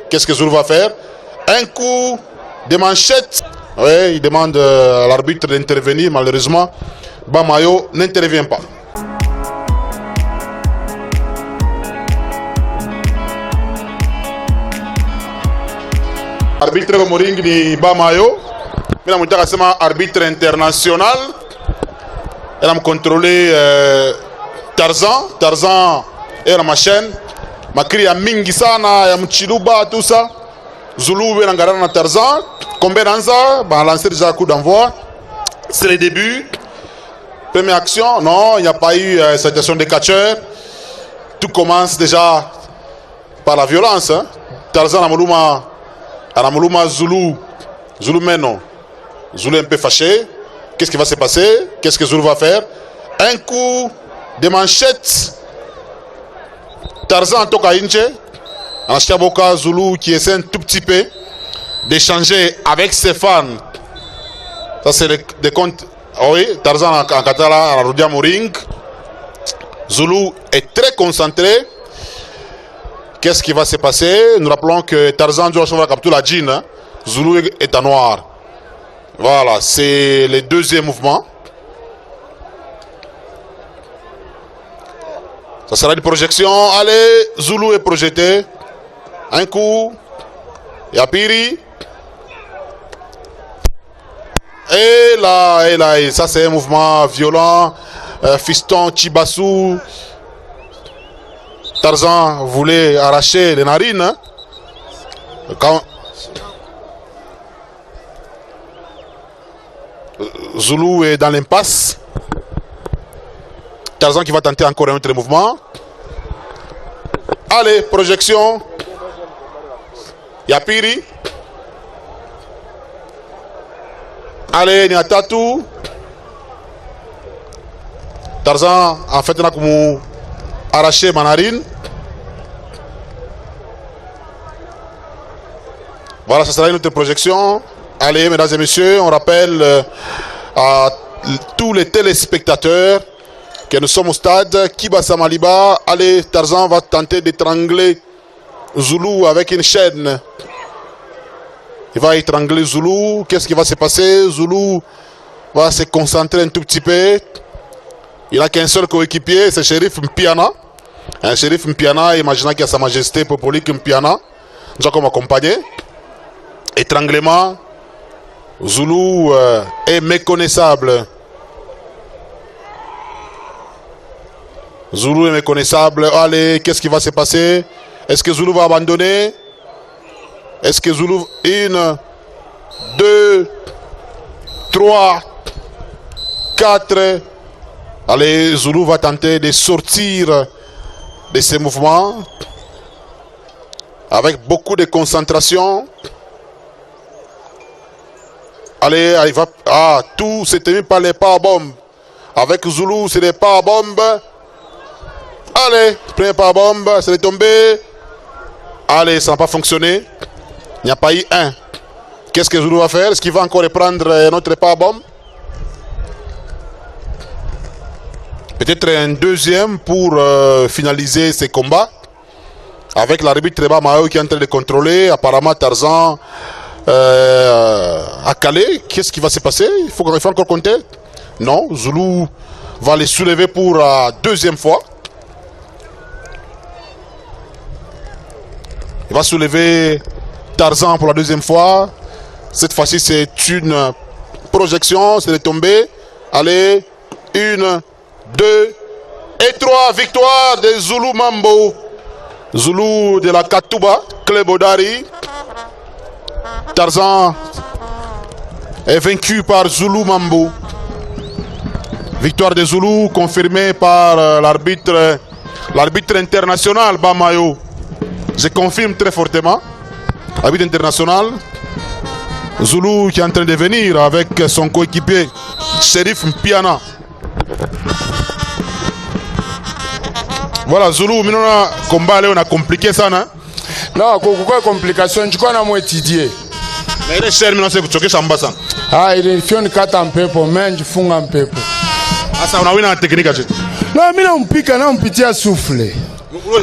Qu'est-ce que Zulu va faire? Un coup de manchette. Oui, il demande à l'arbitre d'intervenir. Malheureusement, Bamayo n'intervient pas. Arbitre Moring ni Bamayo. Mais la arbitre international. Elle a contrôlé Tarzan. Tarzan est ma chaîne. Makri ya mingi sana ya mchiluba tout ça. Zulu venangara na Tarzan. Kombenanza va lancer déjà un coup d'envoi. C'est le début. Première action, non, il n'y a pas eu situation de catcheur. Tout commence déjà par la violence. Hein. Tarzan Anamuluma Zulu. Zulu Meno. Zulu un peu fâché. Qu'est-ce qui va se passer? Qu'est-ce que Zulu va faire? Un coup de manchette. Tarzan toka inche. Anashikaboka Zulu qui essaie un tout petit peu d'échanger avec ses fans. Ça c'est des comptes. Oui, Tarzan en Katara, en Rudia Moring. Zulu est très concentré. Qu'est-ce qui va se passer? Nous rappelons que Tarzan doit changer la capture la jean. Hein? Zulu est en noir. Voilà, c'est le deuxième mouvement. Ça sera une projection. Allez, Zulu est projeté. Un coup. Yapiri. Et là, et ça c'est un mouvement violent. Fiston Chibassou. Tarzan voulait arracher les narines. Hein? Quand Zulu est dans l'impasse. Tarzan qui va tenter encore un autre mouvement. Allez, projection. Yapiri. Allez, Niatatu. Tarzan, en fait, on a comme arraché ma narine. Voilà, ça sera une autre projection. Allez, mesdames et messieurs, on rappelle à tous les téléspectateurs que nous sommes au stade Kibasa Maliba. Allez, Tarzan va tenter d'étrangler Zulu avec une chaîne. Il va étrangler Zulu. Qu'est-ce qui va se passer? Zulu va se concentrer un tout petit peu. Il n'a qu'un seul coéquipier, c'est Shérif Mpiana. Un Shérif Mpiana, imaginant qu'il y a Sa Majesté Popolique Mpiana. Nous avons accompagné. Étranglement. Zulu est méconnaissable. Zulu est méconnaissable. Allez, qu'est-ce qui va se passer? Est-ce que Zulu va abandonner? Est-ce que Zulu... 1, 2, 3, 4. Allez, Zulu va tenter de sortir de ces mouvements avec beaucoup de concentration. Allez, il va... Ah, tout s'est tenu par les powerbombs. Avec Zulu, c'est des powerbombs. Allez, premier powerbomb, c'est tombé. Allez, ça n'a pas fonctionné. Il n'y a pas eu un. Qu'est-ce que Zulu va faire? Est-ce qu'il va encore reprendre notre powerbomb? Peut-être un deuxième pour finaliser ces combats. Avec l'arbitre Treba Mao qui est en train de contrôler. Apparemment, Tarzan a calé. Qu'est-ce qui va se passer? Il faut encore compter. Non, Zulu va les soulever pour la deuxième fois. Il va soulever Tarzan pour la deuxième fois. Cette fois-ci, c'est une projection. C'est de tomber. Allez. 1, 2 et 3. Victoire de Zulu Mambo. Zulu de la Katouba, Klebodari. Tarzan est vaincu par Zulu Mambo. Victoire de Zulu confirmée par l'arbitre international Bamayo. Je confirme très fortement. Arbitre international. Zulu qui est en train de venir avec son coéquipier Shérif Mpiana. Voilà, Zulu, maintenant combat on a compliqué ça, non? Non, quoi complication, tu connais moi étudier. Mais il est cher, maintenant c'est que tu as ça. Ah, il fait une carte en peu pour mais je fous un peu. Ah, ça on a une technique à dire. Non, mais on pique, on petit à souffler.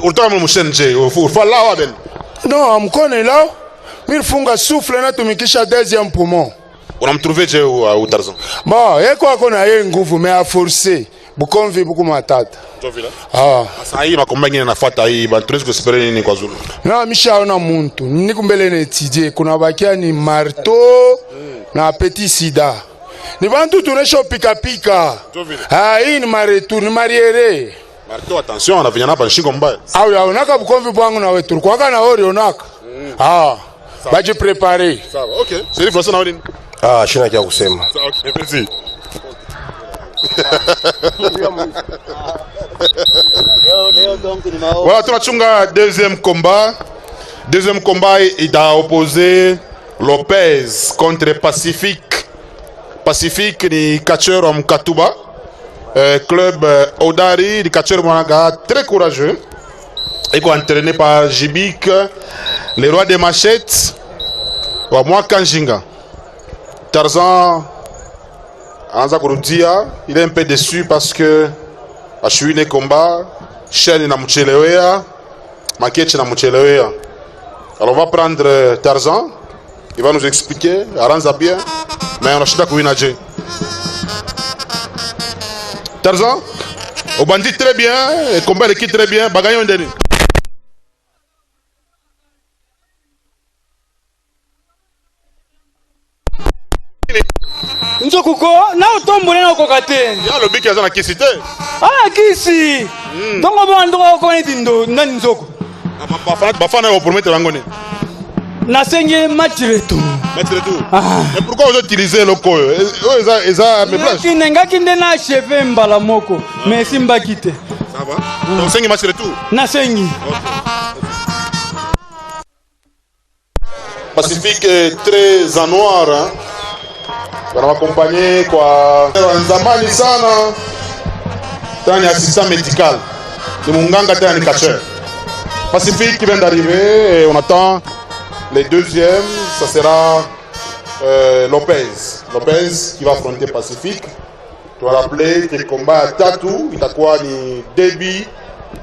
Urtama mshenje ufala waben Non, amkone là. Mirfunga souffle na tumikisha deuxième poumon. On a trouvé Dieu ou Tarzan. Bon, eko akona ye nguvu mais a forcer. Bukomvi buku matata. Ah. Sasa hii makombanya nafuata hii bantu espérer nini kwa Zulu. Na mishaona muntu. Nikumbele ne tije kuna bakia ni marteau na petit sida. Ni bantu tunesho pika pika. Ah, hii ni maretu, ni mariere. Marteau attention, on a vient na shingo mbaya. Ah, ya unaka bukomvi bwangu na wetu. Kwa kana ori onaka. Ah. Baji préparer. Ça va. OK. C'est une façon na Ah, shina kia kusema. OK, merci. Voilà, tunachunga deuxième combat. Deuxième combat, il a opposé Lopez contre Pacifique. Pacifique ni catcheur en Katuba. Club Odari, le catcheur Monaga, très courageux. Et entraîné par Jibik, le roi des machettes. Moi, Kanjinga. Tarzan Anza Kurudia, il est un peu déçu parce que a chuiné combat, chaîne na mchelewea, makeche na mchelewea. Alors on va prendre Tarzan, il va nous expliquer, Aranza bien, mais on a chita kuinaje. Tarzan, au bandit très bien, et combat l'équipe très bien, bagayon deni. Nzokuko na utombole na kokate ya le biki azana kisite ah kisi ndongo ba ndongo ko ni tindo nani nzoko bafana yo promettre ngone na senge matiretu mais pourquoi vous utilisez le koyo eza mes plages ngaki nde na cheve mbala moko mais simba kite ça va donc senge matiretu na sengi Pacifique est très en noir hein. On va accompagner quoi Nzambani sana tani assistant médical de Munganga tani catcheur Pacifique qui vient d'arriver et on attend les deuxièmes ça sera Lopez qui va affronter Pacifique. Tu vas rappeler que le combat à Tatou il a quoi ni débit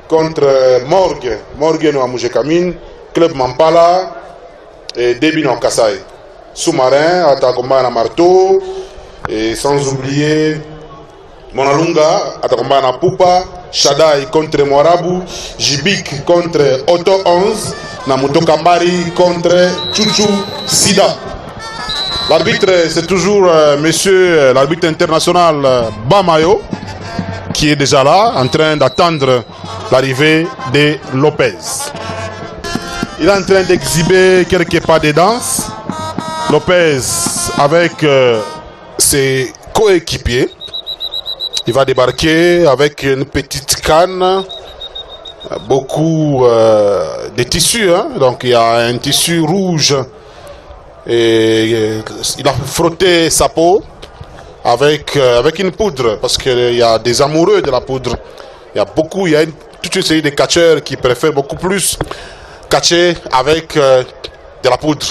contre Morgue no Amuje Kamine club Mampala et débit no Kasai sous-marin, à combat na marteau, et sans oublier Monalunga, à combat na Pupa, Shadai contre Morabu, Jibik contre Otto 11, Namuto Kambari contre Chuchu Sida. L'arbitre, c'est toujours monsieur l'arbitre international Bamayo, qui est déjà là, en train d'attendre l'arrivée de Lopez. Il est en train d'exhiber quelques pas de danse. Lopez avec ses coéquipiers, il va débarquer avec une petite canne, beaucoup de tissus, hein? Donc il y a un tissu rouge et il a frotté sa peau avec une poudre parce qu'il y a des amoureux de la poudre. Il y a toute une série de catcheurs qui préfèrent beaucoup plus catcher avec de la poudre.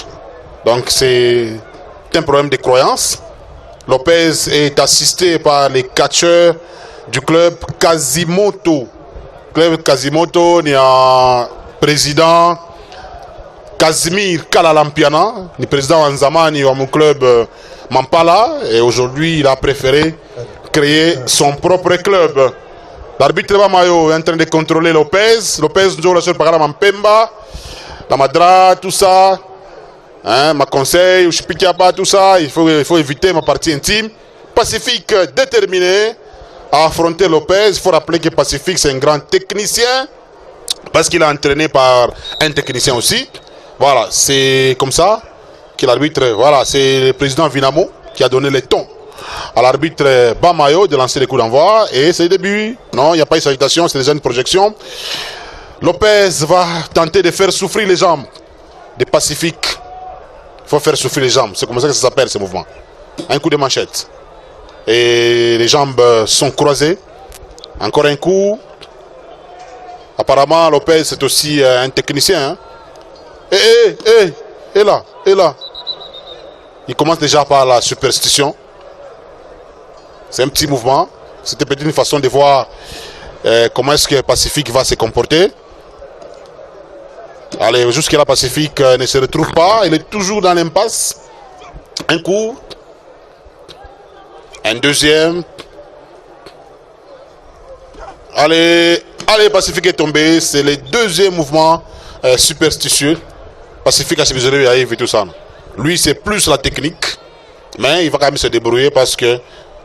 Donc c'est un problème de croyance. Lopez est assisté par les catcheurs du club Quasimoto. Club Quasimoto, il y a président Casimir Kalalampiana, le président Anzamani de mon club Mampala. Et aujourd'hui, il a préféré créer son propre club. L'arbitre Bamayo est en train de contrôler Lopez. Lopez nous a sur la Mampemba, la Madra, tout ça. Hein, ma conseil, je pique pas tout ça, il faut éviter ma partie intime. Pacifique déterminé à affronter Lopez. Il faut rappeler que Pacifique c'est un grand technicien parce qu'il est entraîné par un technicien aussi. Voilà, c'est comme ça que l'arbitre, voilà, c'est le président Vinamo qui a donné le ton à l'arbitre Bamayo de lancer les coups d'envoi et c'est le début. Non, il n'y a pas de salutation, c'est déjà une projection. Lopez va tenter de faire souffrir les jambes de Pacifique. Il faut faire souffler les jambes, c'est comme ça que ça s'appelle ce mouvement. Un coup de manchette. Et les jambes sont croisées. Encore un coup. Apparemment, Lopez c'est aussi un technicien. Hein? Et là. Il commence déjà par la superstition. C'est un petit mouvement. C'était peut-être une façon de voir comment est-ce que Pacifique va se comporter. Allez, jusqu'à la Pacifique ne se retrouve pas. Il est toujours dans l'impasse. Un coup. Un deuxième. Allez, Pacifique est tombé. C'est le deuxième mouvement superstitieux. Pacifique a suivi et tout ça. Lui, c'est plus la technique. Mais il va quand même se débrouiller parce que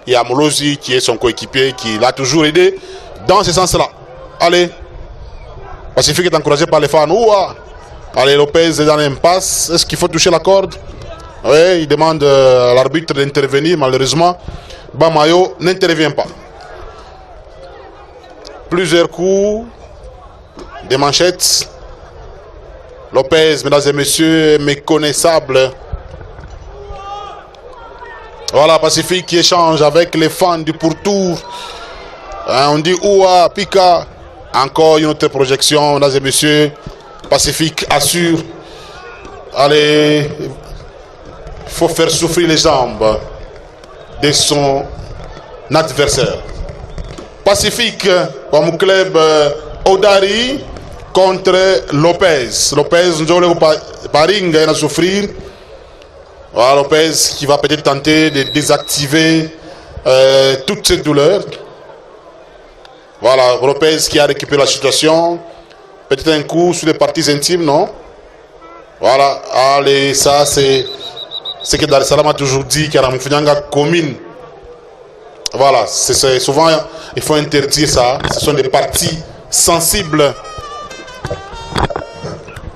il y a Molosi qui est son coéquipier qui l'a toujours aidé dans ce sens-là. Allez. Pacifique est encouragé par les fans. Ouah. Allez, Lopez est dans l'impasse. Est-ce qu'il faut toucher la corde? Oui, il demande à l'arbitre d'intervenir. Malheureusement, Bamayo n'intervient pas. Plusieurs coups. Des manchettes. Lopez, mesdames et messieurs, méconnaissable. Voilà, Pacifique qui échange avec les fans du pourtour. On dit Ouah, Pika. Encore une autre projection, mesdames et messieurs. Pacifique assure. Allez, il faut faire souffrir les jambes de son adversaire. Pacifique, comme club Odari contre Lopez. Lopez, nous allons paring à souffrir. Voilà, Lopez qui va peut-être tenter de désactiver toutes ces douleurs. Voilà, Lopez qui a récupéré la situation. Peut-être un coup sur les parties intimes, non? Voilà, allez, ça c'est ce que Dar es Salaam a toujours dit, qu'il y a la commune. Voilà, c'est souvent, il faut interdire ça. Ce sont des parties sensibles.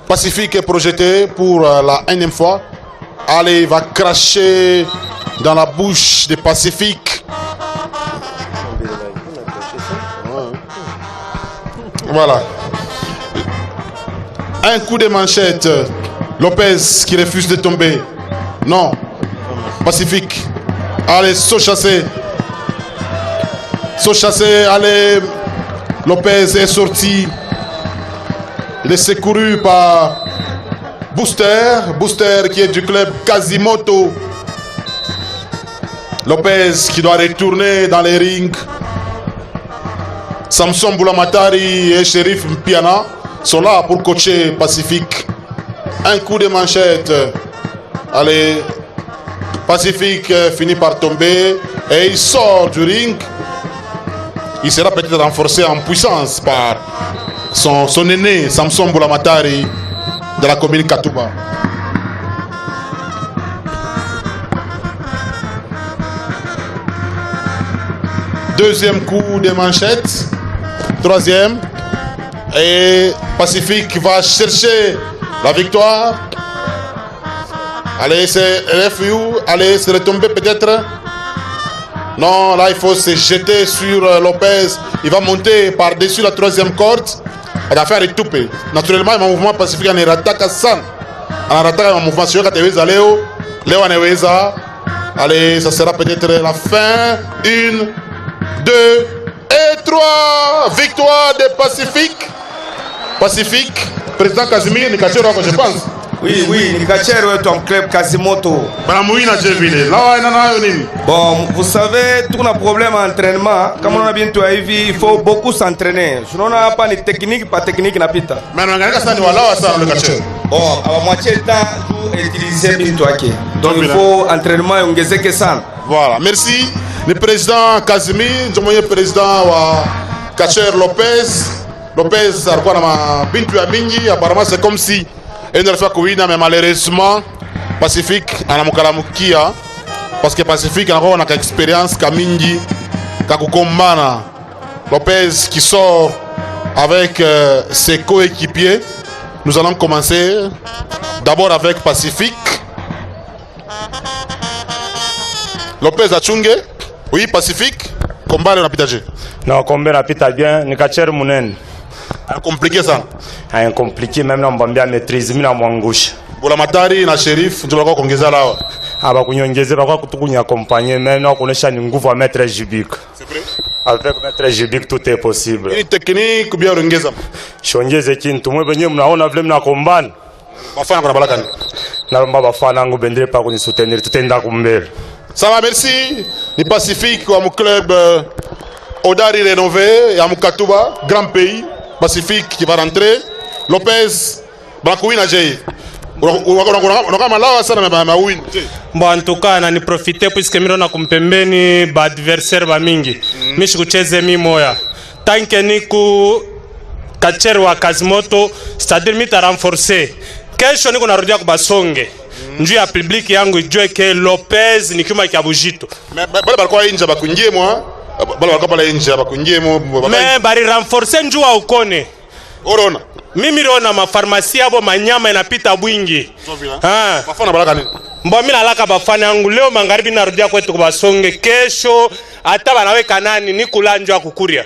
Pacifique est projeté pour la énième fois. Allez, il va cracher dans la bouche des Pacifiques. Voilà. Un coup de manchette. Lopez qui refuse de tomber. Non. Pacifique. Allez, saut chassé. Saut chassé. Allez. Lopez est sorti. Il est secouru par Booster. Booster qui est du club Quasimoto. Lopez qui doit retourner dans les rings. Samson Boulamatari et Shérif Mpiana sont là pour coacher Pacifique. Un coup de manchette. Allez, Pacifique finit par tomber et il sort du ring. Il sera peut-être renforcé en puissance par son aîné Samson Boulamatari de la commune Katouba. Deuxième coup de manchette. Troisième. Et Pacifique va chercher la victoire. Allez, c'est RFU. Allez, c'est retombé peut-être. Non, là, il faut se jeter sur Lopez. Il va monter par-dessus la troisième corde. Il va faire étoupper. Naturellement, il y a un mouvement Pacifique en attaque à 100. En attaque, un mouvement sur Léo. Léo Aneweza. Allez, ça sera peut-être la fin. 1, 2 et 3. Victoire des Pacifiques. Pacifique. Président Casimir Nikachero, je pense. Oui, Nikachero est un club Quasimoto. Bon, vous savez, tout un problème d'entraînement. Comme on a bientôt vu, il faut beaucoup s'entraîner. Sinon, on n'a pas de technique, pas technique, n'a pas. Mais on a ça, le Nikachero. Bon, à la moitié du temps, tout utiliser bientôt. Donc, il faut entraînement, on ne que ça. Voilà, merci. Le président Casimir, le président Kacher Lopez. Lopez, apparemment, c'est comme si il ne fait que mais malheureusement, Pacifique, en Amokalamukia, parce que Pacifique, on a une expérience Kamingi, Kakukombana. Lopez qui sort avec ses coéquipiers. Nous allons commencer d'abord avec Pacifique. Lopez Achunge. Oui, Pacifique. Combat on a pitagé. Non, combat on a pitagé bien. Nikacher Mounen. Compliqué ça. Un compliqué même na mbambia maîtrise mina mwangusha. Boulamatari na Shérif ndio wako kuongeza lao. Aba kunyongezera kwa kutukunya accompagner même na kuonesha ni nguvu à maître Jibik. C'est vrai. Avec maître Jibik tout est possible. Ni technique bien ongeza. Shongeze kintu mwe benye mnaona vile mnakombana. Bafana kuna balakani. Na mbaba bafana ngo bendele pa kuni soutenir tutenda kumbele. Ça va, merci. Le Pacifique, mon club Odari rénové, et à Mukatuba, grand pays. Pacifique qui va rentrer. Lopez, bala kuwina je unakuwa malawa sana na mawin. Bon, en tout cas, nani profiter puisque mimi na kumpembeni ba adversaire ba mingi. Mimi sikucheze mimi moya. Tanke niku kachero wa Kazimoto, c'est-à-dire mimi ta renforcer. Kesho niko narudia kubasonge. Njuu ya public yangu ijue ke Lopez ni kuma kia Bujito. Bale balikuwa inja bakungie mwa. Bale balikuwa pala inja bakungie mwa. Me bari renforcer njuu wa ukone. Orona. Mimi rona mafarmasi abo manyama inapita bwingi. Bafana balaka nini? Mbo mimi nalaka bafana yangu leo magharibi narudia kwetu kubasonge. Kesho hata banaweka nani ni kulanjwa kukuria.